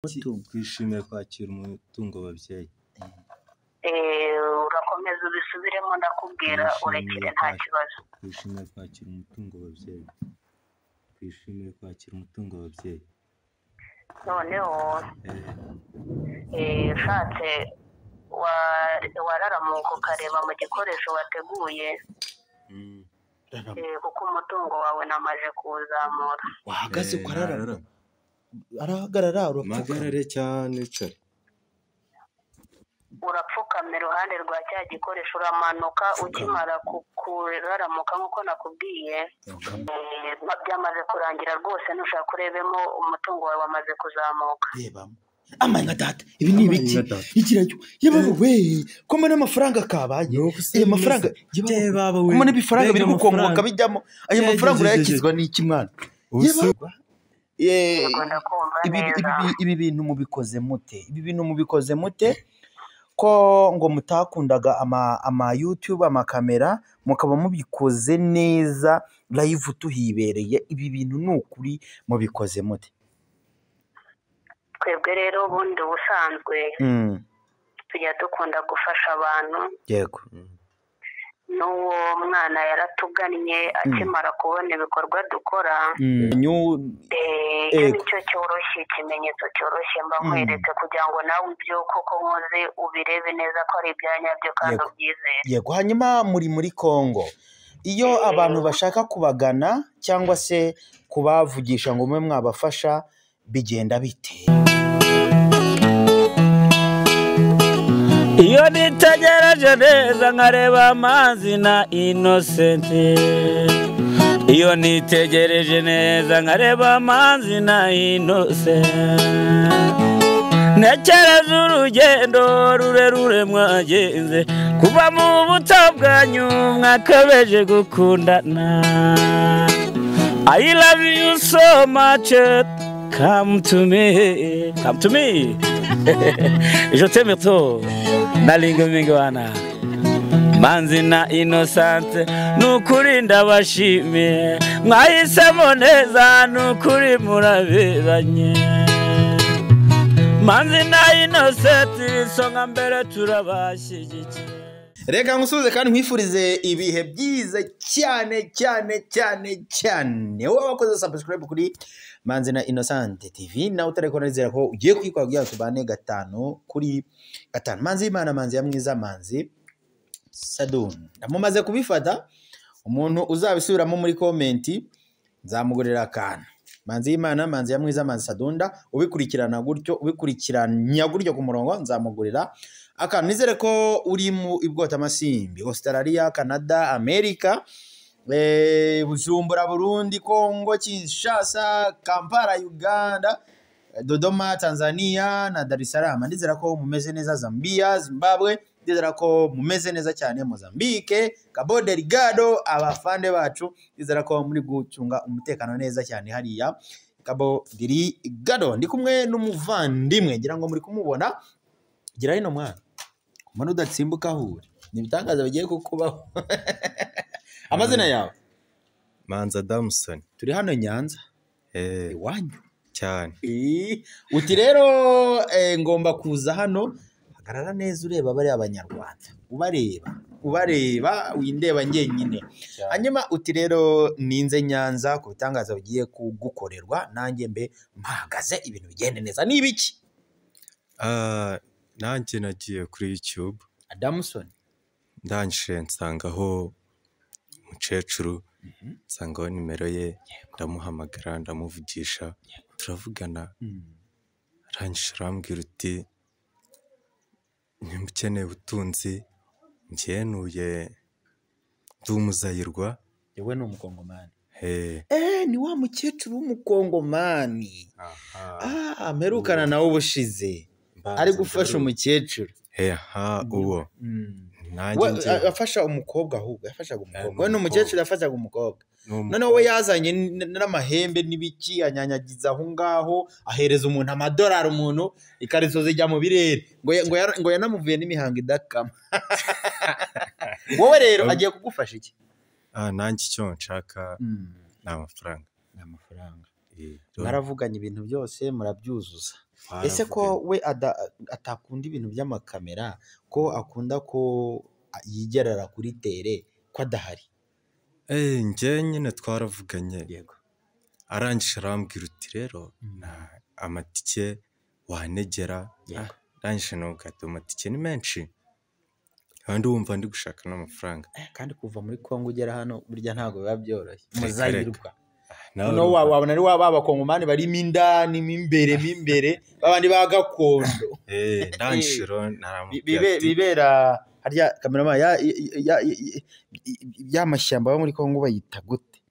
Twishimiye kwakira umutungo babyeyi. Urakomeza ubisubiremo ndakubwira urekere nta kibazo. Twishimiye kwakira umutungo babyeyi. Twishimiye kwakira umutungo babyeyi. Noneho ushatse wararamuka ukareba mu gikoresho wateguye kuko umutungo wawe namaje kuwuzamura. Wahagaze ukararama arahagarara magarare cyane cyane urapfukamira iruhande rwa cya gikoresho uramanuka ukimara kuraramuka nk'uko nakubwiye byamaze kurangira rwose nushaka urebemo umutungo wawe wamaze kuzamuka. rebamo amanya data ibi ni ibiki ikiracyo yebaho we koma n'amafaranga kabaye amafaranga baba we koma n'ibifaranga biri gukongoka bijyamo ayo mafaranga urayakizwa n'iki mwana ibi bintu mubikoze mute ko ngo mutakundaga ama YouTube amakamera mukaba mubikoze neza live tuhibereye ibi bintu n'ukuri mubikoze mute? Twebwe rero bundi ubusanzwe tujya dukunda gufasha abantu. Yego n'uwo mwana yaratugannye akimara kubona ibikorwa dukora nicyo cyoroshye ikimenyetso cyoroshye mba nkweretse kugira ngo nawe ibyo koko nkoze ubirebe neza ko ari ibyanyabyo kandi ubyizere. Yego hanyuma muri Kongo iyo abantu bashaka kubagana cyangwa se kubavugisha ngo mwe mwabafasha bigenda bite? Iyo nitegereje neza nkareba Manzi na Innocent, iyo nitegereje neza nkareba Manzi na Innocent, ntekereza urugendo rurerure mwagenze kuva mu buto bwanyu mwakabeje gukundana. I love you so much, come to me, je t'aime trop. Nalingo mingi wana Manzi na Innocent nukuri ndabashimiye mwahisemo neza nukuri muraberanye. Manzi na Innocent isonga mbere turabashyigikiye. Reka ngusubize kandi nkwifurize ibihe byiza cyane. Wowe wakoze subscribe kuri Manzi na Innocent TV nawe utareko nizera ko ugiye kwikwa kugira tubane 5 kuri 5. Manzi Imana Manzi ya mwiza Manzi Sadun ndamumaze kubifata umuntu uzabisubiramo muri comment nzamugurira kana. Manzi Imana Manzi ya mwiza Manzi Sadunda ubikurikirana gutyo ubikurikiranya gutyo ku murongo nzamugurira akantu. Nizere ko uri mu ibwota amasimbi Australia, Canada, America, Bujumbura, Burundi, Kongo, Kinshasa, Kampala, Uganda, Dodoma, Tanzania na Dar es Salaam. Ndizera ko mumeze neza Zambia, Zimbabwe, ndizera ko mumeze neza cyane Mozambique, Cabo Delgado, abafande bacu ndizera ko muri gucunga umutekano neza cyane hariya Cabo Delgado. Ndi kumwe n'umuvandimwe ngira ngo muri kumubona gira hino mwana umuntu udatsimbuka hure nibitangaza bigiye kukubaho. Amazina yawe? Manzi Adamson. Turi hano Nyanza iwanyu cyane. Uti rero ngomba kuza hano hagarara neza ureba bari abanyarwanda ubareba windeba ngenyine. Hanyuma uti rero ninze Nyanza ku bitangaza bigiye kugukorerwa nanjye mbe mpagaze ibintu bigende neza. Ni ibiki? Nanjye nagiye kuri YouTube Adamson ndangije nsangaho umukecuru nsangaho nimero ye ndamuhamagara ndamuvugisha turavugana arangije arambwira uti nimba ukeneye ubutunzi ngenuye ndi umuzayirwa. yewe ni umukongomani? Ni wa mukecuru w'umukongomani mperukana nawe ubushize ari gufasha umukecuru. Uwo afasha umukobwa ahubwo yafashaga umukobwa. We n'umukecuru yafashaga umukobwa. Noneho we yazanye n'amahembe n'ibiki anyanyagiza aho ngaho ahereza umuntu amadolari umuntu ikariso zijya mu birere ngo yanamuvuye n'imihango idakama. Wowe rero agiye kugufasha iki? Nanjye icyo nshaka ni amafaranga. Baravuganye ibintu byose murabyuzuza. ese ko we atakunda ibintu by'amakamera ko akunda ko yigerera kuri tere ko adahari? njye nyine twaravuganye Yego. arangije arambwira uti rero amatike wanegera. Yego. arangije nuko ati amatike ni menshi kandi wumva ndi gushaka n'amafaranga. kandi kuva muri Kongo ugera hano burya ntabwo biba byoroshye. Reka, Muzayirwa. nawe No wabona ari b'abakongomani barimo indani imbere babandi ba gakondo. ndangije rero naramubwira ati bibera harya kamerama y'amashyamba yo muri Kongo bayita gute?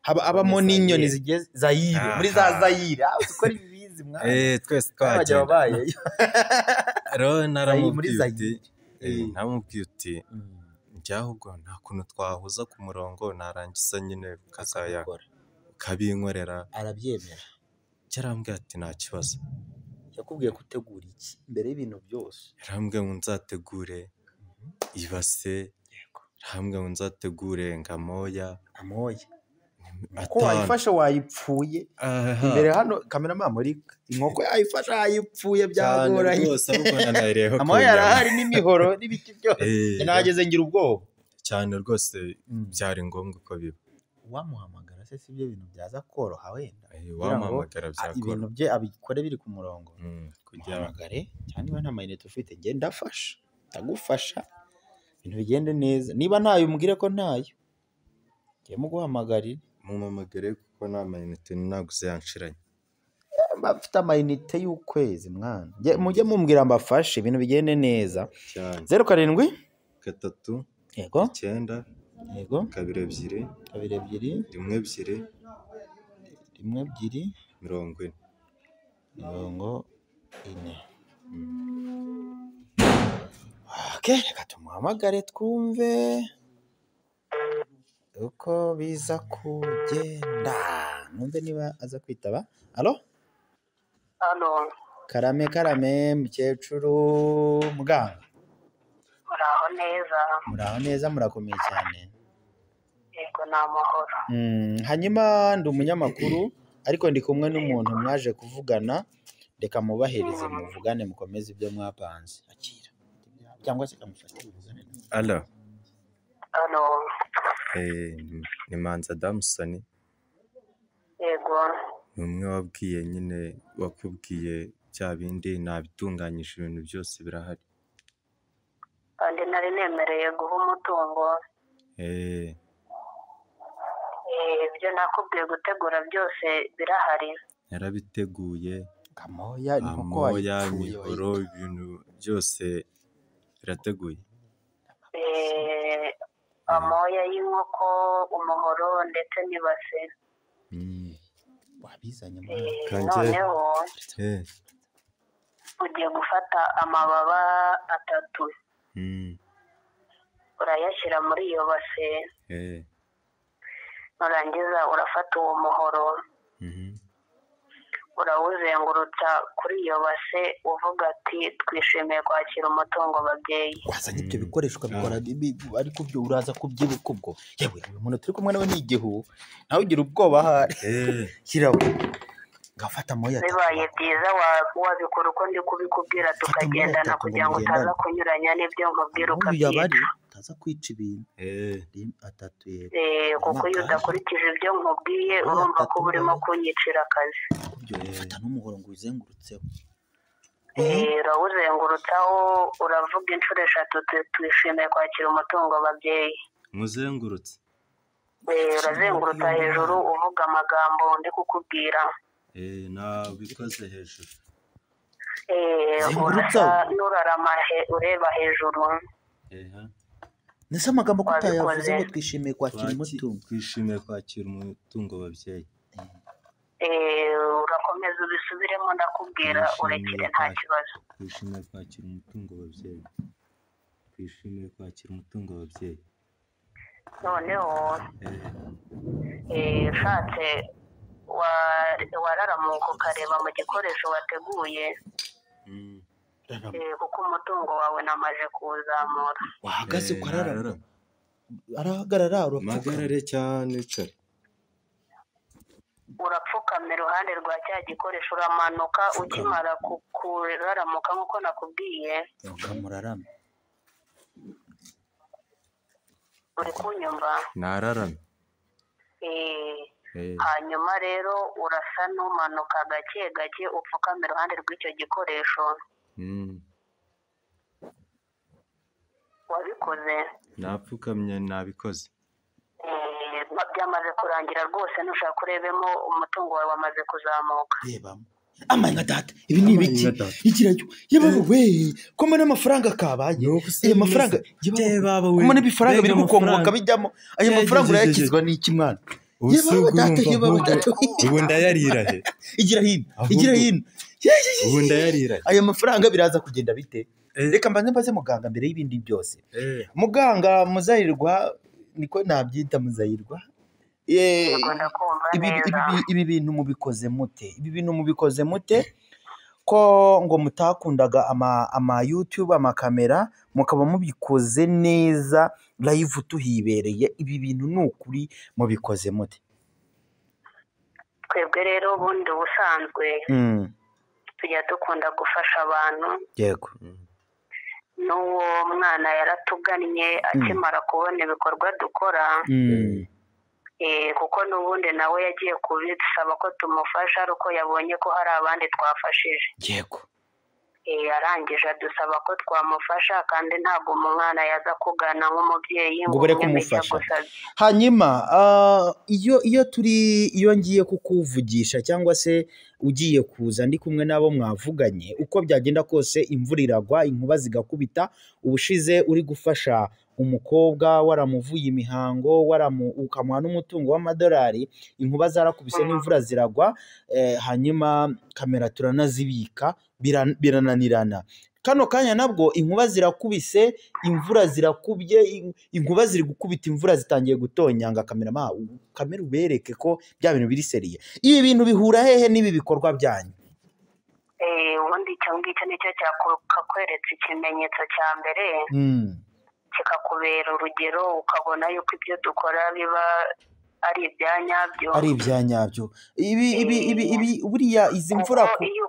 Habamo n'inyoni zigiye Zaire, muri za Zaire. Uko ari bibizi mwana. twese Bajya twagenda babaye. rero muri naramubwiye Zaire. uti njye ahubwo nta kuntu twahuza ku murongo narangiza nyine ukazaya ukabinkorera. Arabyemera. yarambwiye ati nta kibazo. Yakubwiye gutegura iki mbere y'ibintu byose? yarambwiye ngo nzategure ibase, yarambwiye ngo nzategure ngamoya Amoya. Ko wayifasha wayipfuye. Imbere hano kamerama muri inkoko yayifasha yayipfuye byagoranye. rwose ahubwo nanayireho Amoya arahari n'imihoro n'ibiti byose. Nageze ngira ubwoba. cyane rwose byari ngombwa ko biba. Wamuhamagara se si byo bintu byaza koroha wenda? wamuhamagara byakora. Ibintu bye abikore biri ku murongo. kugira Muhamagare cyane niba nta mayinite ufite njye ndafasha. Ndagufasha. Ibintu bigende neza. Niba ntayo umbwire ko ntayo. Ngiye muguhamagarira. mumamagare kuko nta mayinite naguze yanshiranye. Bafite amayinite y'ukwezi mwana. Mujye mumbwira mbafashe ibintu bigende neza. cyane 07 3 Yego. 9 Yego. 2 2 2 2 1 2 1 2 40. 40. Okay, reka tumuhamagare twumve uko biza kugenda. Numve niba aza kwitaba. Alo? Halo, Karame mukecuru muganga. muraho neza? Murakomeye cyane. Yego, ni amahoro. Hanyuma ndi umunyamakuru ariko ndi kumwe n'umuntu mwaje kuvugana, reka mubahereze muvugane mukomeze ibyo mwapanze. Akira cyangwa se kamufatire ubuzane. Alo. Halo, ni Manza Damusoni. yego. ni umwe wabwiye nyine wakubwiye bya bindi nabitunganyije ibintu byose birahari. Kandi nari nemereye guha umutungo. Ibyo nakubwiye gutegura byose birahari. yarabiteguye. Amoya imihoro ibintu byose birateguye. Amoya y'inkoko, umuhoro ndetse n'ibase. wabizanye Noneho ugiye gufata amababa 3. urayashyira muri iyo base. nurangiza urafata uwo muhoro urawuzengurutsa kuri iyo base uvuga ati twishimiye kwakira umutungo babyeyi. wazanye ibyo bikoresho ukabikora ariko byo uraza kubyibuka ubwo. Yewe umuntu turi kumwe nawe ni igihu nawe ugira ubwoba ahari. Shyiraho ngafata amoya. Bibaye byiza wabikora uko ndi kubikubwira tukagendana kugira ngo utaza kunyuranya n'ibyo nkubwira ukabyica. utaza kwica ibintu. 3 kuko iyo udakurikije ibyo nkubwiye urumva ko urimo kunyicira akazi. Fata n'umuhoro ngo uzengurutseho. urawuzengurutsaho uravuga inshuro 3 twishimiye kwakira umutungo babyeyi. muzengurutse. urazengurutsa hejuru uvuga amagambo ndi kukubwira. nabikoze hejuru. nurarama ureba hejuru. Nese amagambo ko utayavuze ngo twishimiye kwakira umutungo. Twishimiye kwakira umutungo babyeyi. Urakomeza ubisubiremo ndakubwira urekere nta kibazo. Twishimiye kwakira umutungo babyeyi. Twishimiye kwakira umutungo babyeyi. Noneho ushatse wararamuka ukareba mu gikoresho wateguye. kuko umutungo wawe namaje kuwuzamura. Wahagaze ukararama. Arahagarara Magarare cyane cyane. urapfuka upfukama iruhande rwa cya gikoresho uramanuka ukimara kuraramuka nk'uko nakubwiye ukamurarama uri kunyumva Nararame. hanyuma rero urasa n'umanuka gake gake upfukama iruhande rw'icyo gikoresho wabikoze Napfukamye nabikoze. byamaze kurangira rwose nushaka kurebemo umutungo wawe wamaze kuzamuka rebamo amanya data ibi ni ibiki ikirajyo yebaho we ko mbona amafaranga kabaye mafaranga mbona ibifaranga biri gukongoka bijyamo ayo mafaranga urayakizwa n'iki mwana yebaho data ubu ndayarira he igira hino ubu ndayarira ayo mafaranga biraza kugenda bite reka mbaze muganga mbere y'ibindi byose muganga Muzahirwa niko nabyita Muzahirwa ibi bintu mubikoze mute ko ngo mutakundaga ama YouTube amakamera mukaba mubikoze neza live tuhibereye ibi bintu n'ukuri mubikoze mute twebwe rero bundi ubusanzwe tujya dukunda gufasha abantu yego n'uwo mwana yaratugannye akimara kubona ibikorwa dukora kuko n'ubundi nawe yagiye kubisaba ko tumufasha ariko yabonye ko hari abandi twafashije yego arangije adusaba ko twamufasha kandi ntabwo umwana yaza kugana nk'umubyeyi ngo bare kumufasha hanyuma iyo ngiye kukuvugisha cyangwa se ugiye kuza ndi kumwe n'abo mwavuganye uko byagenda kose imvura iragwa inkuba zigakubita ubushize uri gufasha umukobwa waramuvuye imihango ukamuha n'umutungo w'amadolari inkuba zarakubise n'imvura ziragwa hanyuma kamera turanazibika birananirana kano kanya nabwo inkuba zirakubise imvura zirakubye inkuba ziri gukubita imvura zitangiye gutonyanga kamera ubereke ko bya bintu biri seriye ibi bintu bihura hehe n'ibi bikorwa byanyu ubundi icyo ngicyo nicyo cyakweretse ikimenyetso cya mbere kikakubera urugero ukabona yuko ibyo dukora biba ari ibya nyabyo ibi buriya izi mvura iyo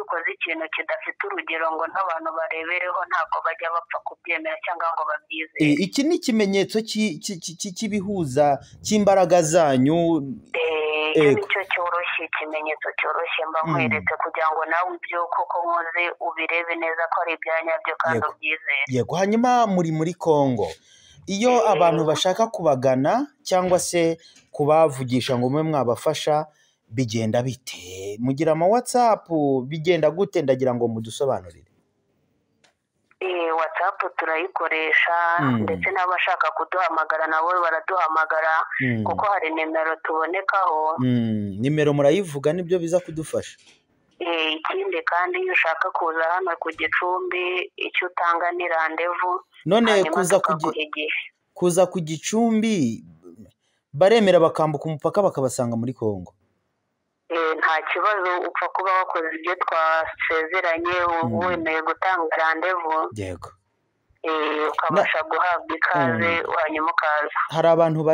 ukoze ikintu kidafite urugero ngo n'abantu barebereho ntabwo bajya bapfa kubyemera cyangwa ngo babyizere iki ni ikimenyetso cy'ibihuza cy'imbaraga zanyu nicyo cyoroshye ikimenyetso cyoroshye mba nkweretse kugira ngo nawe ibyo koko nkoze ubirebe neza ko ari ibya nyabyo kandi ubyizere yego hanyuma muri Kongo iyo abantu bashaka kubagana cyangwa se kubavugisha ngo mube mwabafasha bigenda bite mugira ama WhatsApp bigenda gute ndagira ngo mudusobanurire WhatsApp turayikoresha ndetse n'abashaka kuduhamagara nabo baraduhamagara kuko hari nimero tubonekaho nimero murayivuga nibyo biza kudufasha ikindi kandi iyo ushaka kuza hano ku Gicumbi icyo utanga ni randevu none kuza ku Gicumbi baremera bakambuka umupaka bakabasanga muri Kongo nta kibazo upfa kuba wakoze ibyo twasezeranye wemeye gutanga randevu yego ukabasha guhabwa ikaze hanyuma ukaza hari abantu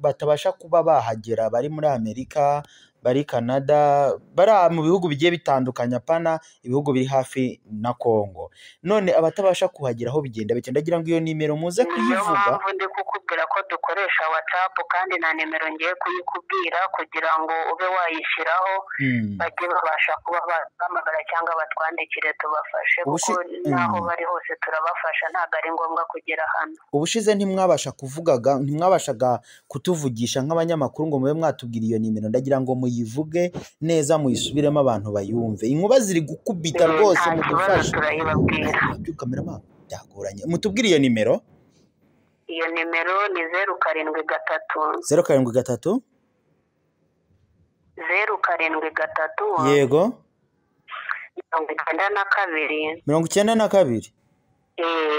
batabasha kuba bahagera bari muri Amerika bari Canada bari mu bihugu bigiye bitandukanye apana ibihugu biri hafi na Kongo none abatabasha kuhageraho bigenda ndagira ngo iyo nimero muze kuyivuga ndi kukubwira ko dukoresha WhatsApp kandi na nimero ngiye kuyikubwira kugira ngo ube wayishyiraho bajye babasha kuba bahamagara cyangwa batwandikire tubafashe kuko naho bari hose turabafasha ntabwo ari ngombwa kugera hano ubushize ntimwabashaga kutuvugisha nk'abanyamakuru ngo mube mwatubwira iyo nimero ndagira ngo muyivuge neza muyisubiremo abantu bayumve inkuba ziri gukubita rwose mudufashe turayibabwira byagoranye mutubwire iyo nimero ni 073 yego 92 92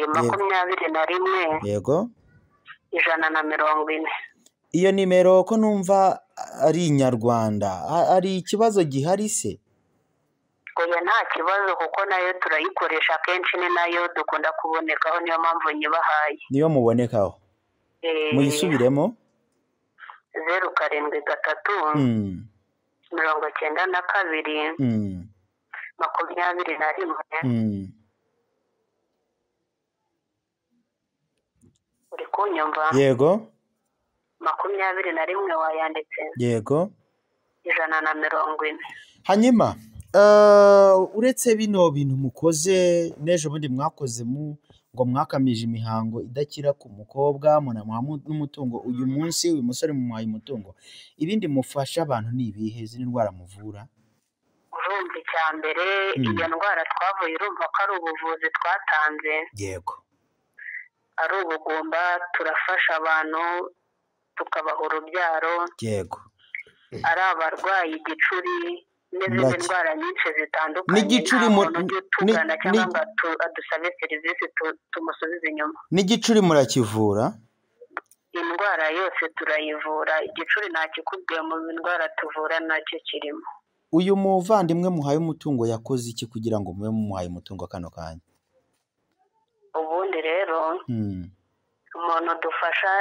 21 yego 140 iyo nimero ko numva ari inyarwanda ari ikibazo gihari se oya nta kibazo kuko nayo turayikoresha kenshi ni nayo dukunda kubonekaho niyo mpamvu nyibahaye niyo mubonekaho muyisubiremo mm, 07 mm, 22 mm. uri kunyumva Yego 21 wayanditse yego 140. hanyuma uretse bino bintu mukoze n'ejo bundi mwakoze ngo mwakamije imihango idakira ku mukobwa munamuha n'umutungo uyu munsi uyu musore mumuhaye umutungo ibindi mufasha abantu ni ibihe zino ndwara muvura urumva icya mbere iyo ndwara twavuye urumva ko ari ubuvuzi twatanze yego ari ubugumba turafasha abantu tukabaha urubyaro yego ari abarwayi igicuri n'izindi ndwara nyinshi zitandukanye n'igicuri tugana cyangwa ngo adusabe serivisi tumusubize inyuma n'igicuri murakivura indwara yose turayivura igicuri nta kikubwiye mu ndwara tuvura nacyo kirimo uyu muvandimwe muhaye umutungo yakoze iki kugira ngo mube mumuhaye umutungo kano kanya ubundi rero umuntu dufasha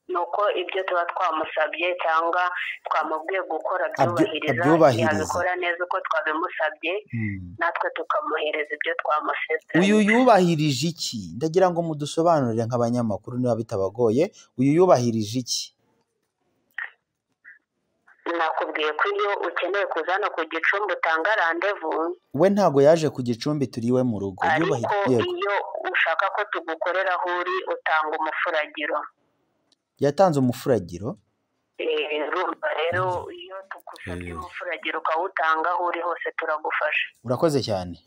nuko ibyo tuba twamusabye cyangwa twamubwiye gukora byubahiriza yabikora neza uko twabimusabye natwe tukamuhereza ibyo twamusabye uyu yubahirije iki ndagira ngo mudusobanurire nk'abanyamakuru niba bitabagoye uyu yubahirije iki nakubwiye ko iyo ukeneye kuza hano ku gicumbi utanga randevu we ntago yaje ku gicumbi turiwe mu rugo ariko iyo ushaka ko tugukorera aho uri utanga umufuragiro yatanze umufuragiro urumva rero iyo tugusabye umufuragiro ukawutanga aho uri hose turagufasha urakoze cyane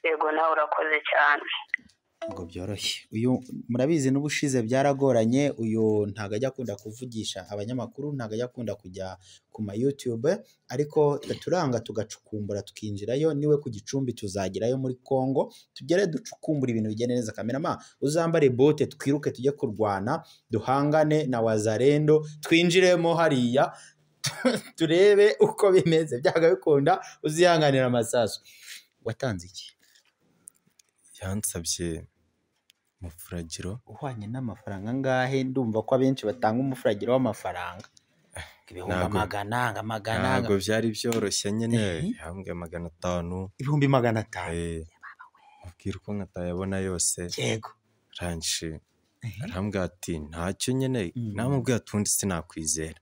yego nawe urakoze cyane ngo byoroshye uyu murabizi n'ubushize byaragoranye uyu ntago ajya akunda kuvugisha abanyamakuru ntago ajya akunda kujya ku ma YouTube ariko turanga tugacukumbura tukinjirayo niwe ku gicumbi tuzagerayo muri Kongo tugere ducukumbura ibintu bigende neza kamerama uzambare bote twiruke tujye kurwana duhangane na wazarendo twinjiremo hariya turebe uko bimeze byaga bikunda uzihanganira amasasu watanze iki yansabye umufuragiro uhwanye n'amafaranga angahe ndumva ko abenshi batanga umufuragiro w'amafaranga ibihumbi magana ntabwo byari byoroshye nyine yambwiye 500 ibihumbi 500 ubwira uko nkatayabona yose yego ranshi arambwira ati ntacyo nyine namubwiye ati undi sinakwizera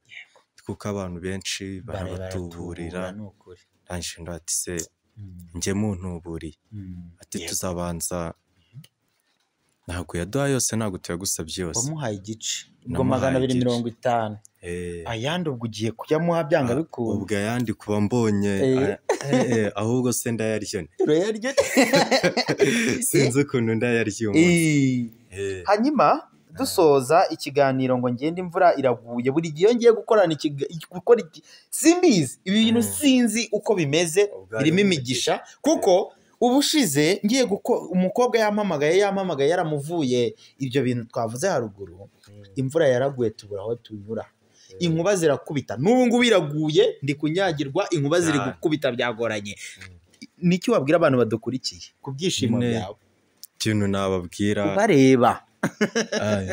kuko abantu benshi barabatuburira ranshi ndati se njye muntuburiye ati tuzabanza ntabwo yaduha yose ntabwo tuyagusabye yose wamuhaye igice ubwo 250 ayandi ubwo ugiye kuyamuha byanga bikunda ubwo ayandi kuba mbonye ahubwo se ndayarya turayarya sinzi ukuntu ndayarya hanyuma dusoza ikiganiro ngo ngende imvura iraguye buri gihe ngiye gukora simbizi ibi bintu sinzi uko bimeze birimo imigisha kuko ubushize ngiye umukobwa yampamagaye yaramuvuye ibyo bintu twavuze haruguru imvura yaraguye tubura aho tunyura inkuba zirakubita n'ubu ngubu iraguye ndi kunyagirwa inkuba ziri gukubita byagoranye nicyo wabwira abantu badukurikiye ku byishimo byawe ikintu nababwira bareba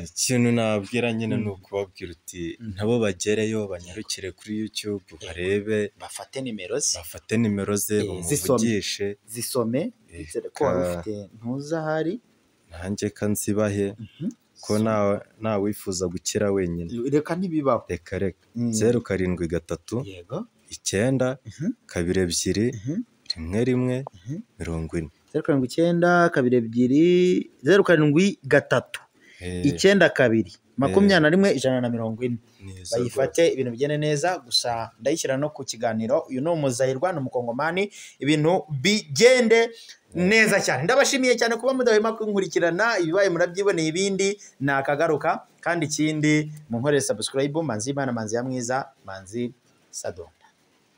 ikintu nababwira nyine ni ukubabwira uti nabo bagereyo banyarukire kuri YouTube barebe bafate nimero ze bamuvugishe zisome ko ufite ntuzahari nanjye kanzibahe ko nta wifuza gukira wenyine reka ntibibaho reka 07 yego 9 2 2 1 40 07 2 2 07 3 92 bayifate ibintu bigene neza gusa ndayishyira no ku kiganiro uyu ni umuzahirwa ni umukongomani ibintu bigende neza cyane ndabashimiye cyane kuba mudahwema kunkurikirana ibibaye murabyiboneye ibindi nakagaruka kandi ikindi munkorere subscribe manzi Imana manzi ya mwiza manzi Sado